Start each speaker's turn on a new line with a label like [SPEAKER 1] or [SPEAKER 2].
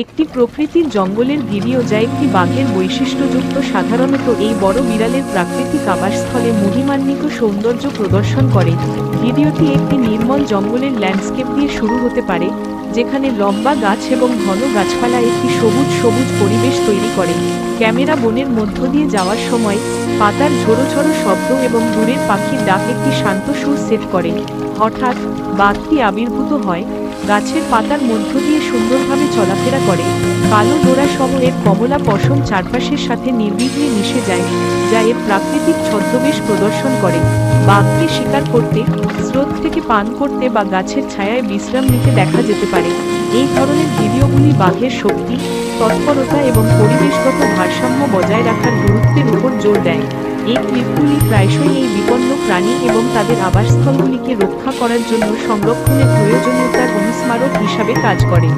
[SPEAKER 1] একটি প্রকৃতির জঙ্গলের ভিডিও যা একটি বাঘের বৈশিষ্ট্যযুক্ত সাধারণত এই বড় বিড়ালের প্রাকৃতিক আবাসস্থলে মহিমান্বিত সৌন্দর্য প্রদর্শন করে। ভিডিওটি একটি নির্মল জঙ্গলের ল্যান্ডস্কেপ দিয়ে শুরু হতে পারে, যেখানে লম্বা গাছ এবং ঘন গাছপালা একটি সবুজ সবুজ পরিবেশ তৈরি করে। ক্যামেরা বনের মধ্য দিয়ে যাওয়ার সময় পাতার ঝোড়ো ঝোড়ো শব্দ এবং দূরের পাখির ডাক একটি শান্ত সুর সেট করে। হঠাৎ বাঘটি আবির্ভূত হয়, গাছের পাতার মধ্য দিয়ে সুন্দরভাবে চলাফেরা করে। কালো ডোরা সহ এর কমলা পশম চারপাশের সাথে নির্বিঘ্নে মিশে যায়, যা এর প্রাকৃতিক ছদ্মবেশ প্রদর্শন করে। বাঘকে শিকার করতে, স্রোত থেকে পান করতে বা গাছের ছায়ায় বিশ্রাম নিতে দেখা যেতে পারে। এই ধরনের ভিডিওগুলি বাঘের শক্তি, তৎপরতা এবং পরিবেশগত ভারসাম্য বজায় রাখার গুরুত্বের উপর জোর দেয়। এই ক্লিপগুলি প্রায়শই এই বিপন্ন প্রাণী এবং তাদের আবাসস্থলগুলিকে রক্ষা করার জন্য সংরক্ষণের প্রয়োজনীয়তার অনুস্মারক হিসাবে কাজ করে।